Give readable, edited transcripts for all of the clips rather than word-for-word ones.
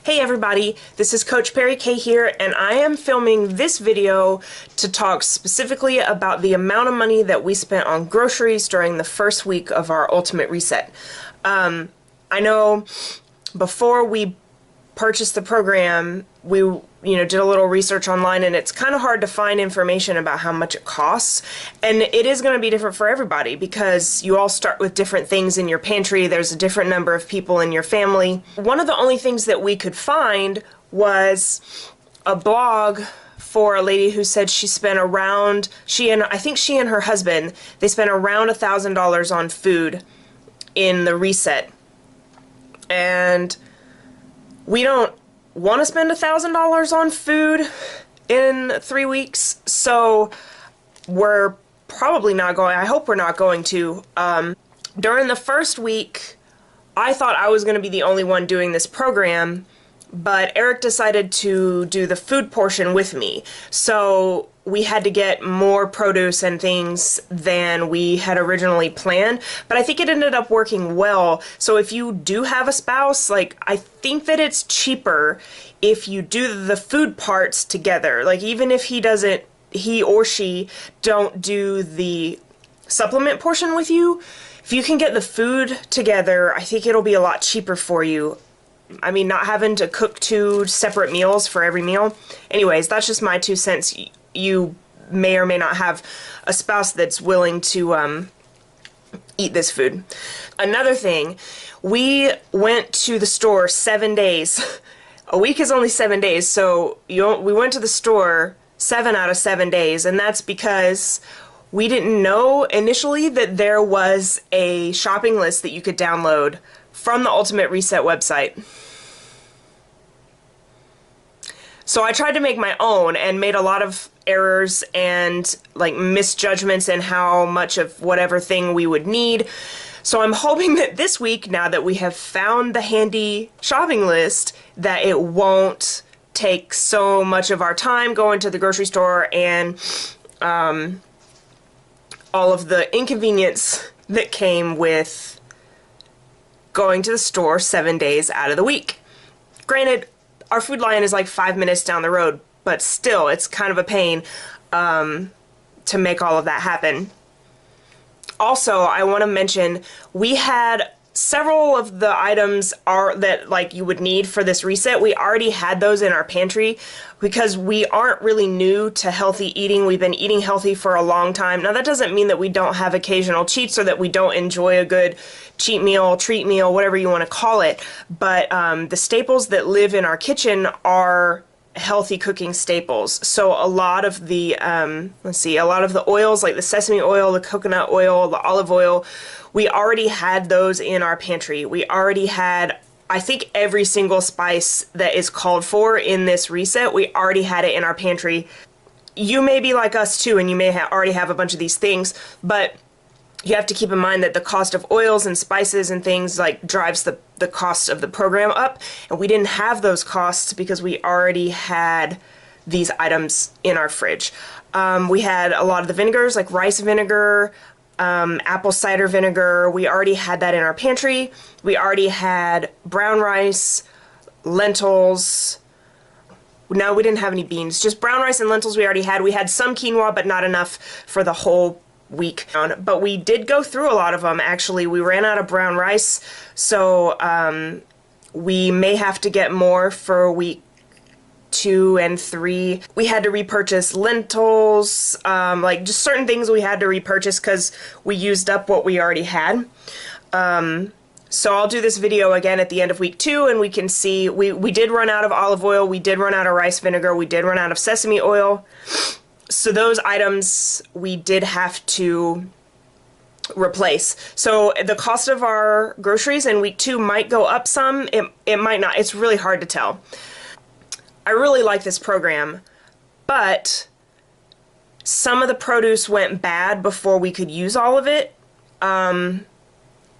Hey everybody, this is Coach Perryk here, and I am filming this video to talk specifically about the amount of money that we spent on groceries during the first week of our Ultimate Reset. I know before we purchased the program, we did a little research online, and it's kind of hard to find information about how much it costs. And it is going to be different for everybody because you all start with different things in your pantry. There's a different number of people in your family. One of the only things that we could find was a blog for a lady who said she spent around, I think she and her husband, they spent around $1,000 on food in the reset. And we don't want to spend $1,000 on food in 3 weeks, so we're probably not going. I hope we're not going to. During the first week, I thought I was going to be the only one doing this program, but Eric decided to do the food portion with me, so we had to get more produce and things than we had originally planned, but I think it ended up working well. So if you do have a spouse, I think that it's cheaper if you do the food parts together. Even if he or she don't do the supplement portion with you, if you can get the food together, I think it'll be a lot cheaper for you. I mean, not having to cook 2 separate meals for every meal. Anyways, that's just my 2 cents. You may or may not have a spouse that's willing to eat this food. Another thing, we went to the store 7 days. A week is only 7 days, so we went to the store 7 out of 7 days, and that's because we didn't know initially that there was a shopping list that you could download from the Ultimate Reset website. So I tried to make my own and made a lot of errors and misjudgments in how much of whatever thing we would need. So I'm hoping that this week, now that we have found the handy shopping list, that it won't take so much of our time going to the grocery store and all of the inconvenience that came with going to the store 7 days out of the week. Granted, our Food Lion is 5 minutes down the road, but still, it's kind of a pain to make all of that happen. Also, I want to mention, we had several of the items that you would need for this reset. We already had those in our pantry because we aren't really new to healthy eating. We've been eating healthy for a long time. Now, that doesn't mean that we don't have occasional cheats or that we don't enjoy a good cheat meal, treat meal, whatever you want to call it. But the staples that live in our kitchen are healthy cooking staples. So a lot of the a lot of the oils, like the sesame oil, the coconut oil, the olive oil, we already had those in our pantry. We already had, I think, every single spice that is called for in this reset. We already had it in our pantry. You may be like us too, and you may already have a bunch of these things, but you have to keep in mind that the cost of oils and spices and things drives the cost of the program up, and we didn't have those costs because we already had these items in our fridge. We had a lot of the vinegars, like rice vinegar, apple cider vinegar. We already had that in our pantry. We already had brown rice, lentils. No, we didn't have any beans, just brown rice and lentils we already had. We had some quinoa, but not enough for the whole week. But we did go through a lot of them, actually. We ran out of brown rice, so we may have to get more for week 2 and 3. We had to repurchase lentils, just certain things we had to repurchase because we used up what we already had. So I'll do this video again at the end of week 2, and we can see we did run out of olive oil, we did run out of rice vinegar, we did run out of sesame oil. So those items we did have to replace. So the cost of our groceries in week 2 might go up some, it might not. It's really hard to tell. I really like this program, but some of the produce went bad before we could use all of it,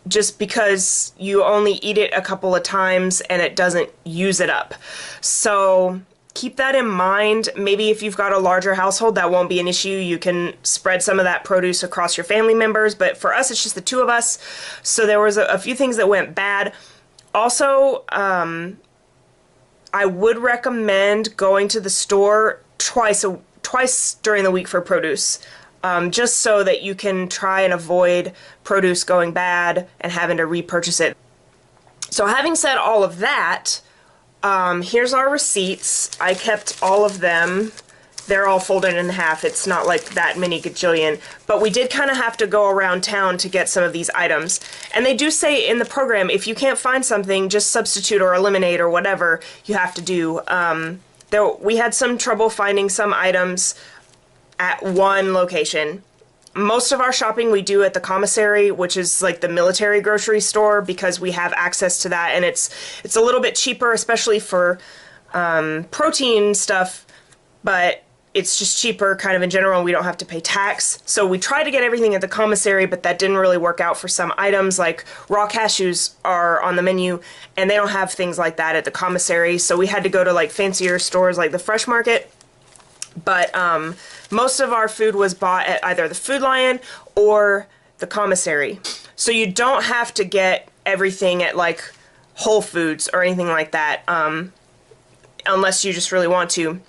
just because you only eat it a couple of times and it doesn't use it up. So keep that in mind. Maybe if you've got a larger household, that won't be an issue. You can spread some of that produce across your family members, but for us, it's just the 2 of us. So there was a few things that went bad. Also, I would recommend going to the store twice during the week for produce, just so that you can try and avoid produce going bad and having to repurchase it. So having said all of that, here's our receipts. I kept all of them. They're all folded in half. It's not like that many gajillion, but we did kind of have to go around town to get some of these items. And they do say in the program, if you can't find something, just substitute or eliminate or whatever you have to do. We had some trouble finding some items at one location. Most of our shopping we do at the commissary, which is like the military grocery store, because we have access to that, and it's a little bit cheaper, especially for protein stuff, but it's just cheaper kind of in general. We don't have to pay tax. So we tried to get everything at the commissary, but that didn't really work out for some items. Like raw cashews are on the menu, and they don't have things like that at the commissary. So we had to go to like fancier stores like the Fresh Market. But most of our food was bought at either the Food Lion or the commissary. So you don't have to get everything at like Whole Foods or anything like that, unless you just really want to.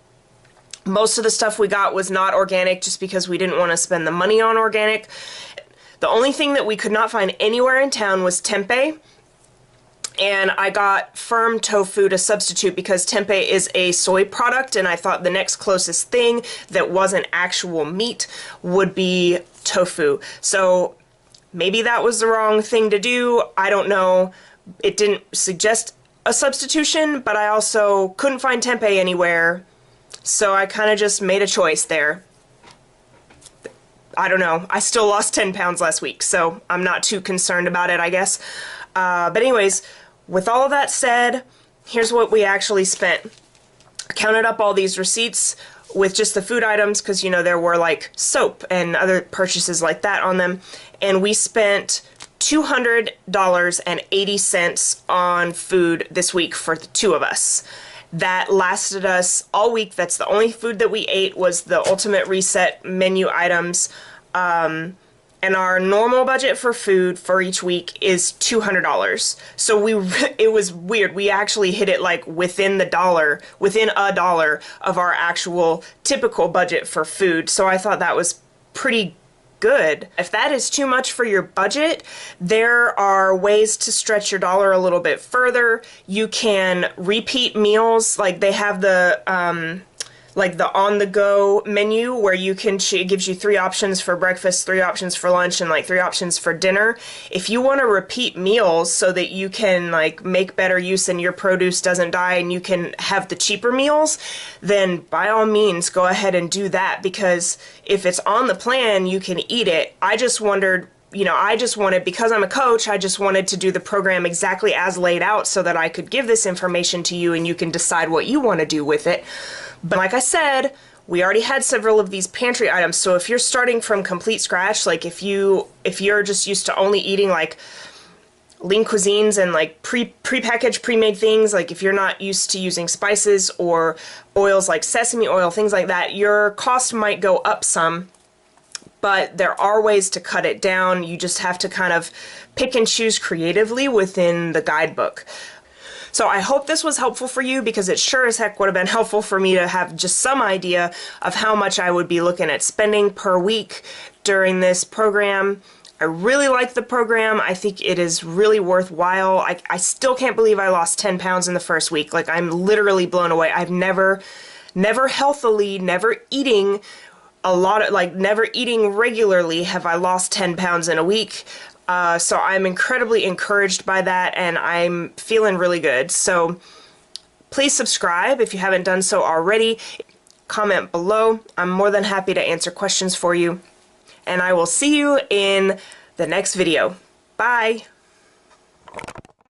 Most of the stuff we got was not organic, just because we didn't want to spend the money on organic. The only thing that we could not find anywhere in town was tempeh, and I got firm tofu to substitute because tempeh is a soy product, and I thought the next closest thing that wasn't actual meat would be tofu. So maybe that was the wrong thing to do. I don't know. It didn't suggest a substitution, but I also couldn't find tempeh anywhere. So I kind of just made a choice there. I don't know. I still lost 10 pounds last week, so I'm not too concerned about it, I guess. But anyways, with all of that said, here's what we actually spent. I counted up all these receipts with just the food items, because, you know, there were like soap and other purchases like that on them. And we spent $200.80 on food this week for the two of us. That lasted us all week. That's the only food that we ate, was the Ultimate Reset menu items. And our normal budget for food for each week is $200. So it was weird. We actually hit it like within a dollar of our actual typical budget for food. So I thought that was pretty good. If that is too much for your budget, there are ways to stretch your dollar a little bit further. You can repeat meals, like they have the on-the-go menu where you can it gives you 3 options for breakfast, 3 options for lunch, and like 3 options for dinner. If you want to repeat meals so that you can like make better use and your produce doesn't die and you can have the cheaper meals, then by all means go ahead and do that, because if it's on the plan, you can eat it. I just wondered, you know, because I'm a coach, I just wanted to do the program exactly as laid out so that I could give this information to you and you can decide what you want to do with it. But like I said, we already had several of these pantry items, so if you're starting from complete scratch, like if you're just used to only eating like lean cuisines and like pre-packaged, pre-made things, like if you're not used to using spices or oils like sesame oil, things like that, your cost might go up some, but there are ways to cut it down. You just have to kind of pick and choose creatively within the guidebook. So I hope this was helpful for you, because it sure as heck would have been helpful for me to have just some idea of how much I would be looking at spending per week during this program. I really like the program. I think it is really worthwhile. I still can't believe I lost 10 pounds in the first week. Like, I'm literally blown away. I've never healthily, never eating regularly have I lost 10 pounds in a week. So I'm incredibly encouraged by that, and I'm feeling really good. So please subscribe if you haven't done so already. Comment below. I'm more than happy to answer questions for you. And I will see you in the next video. Bye!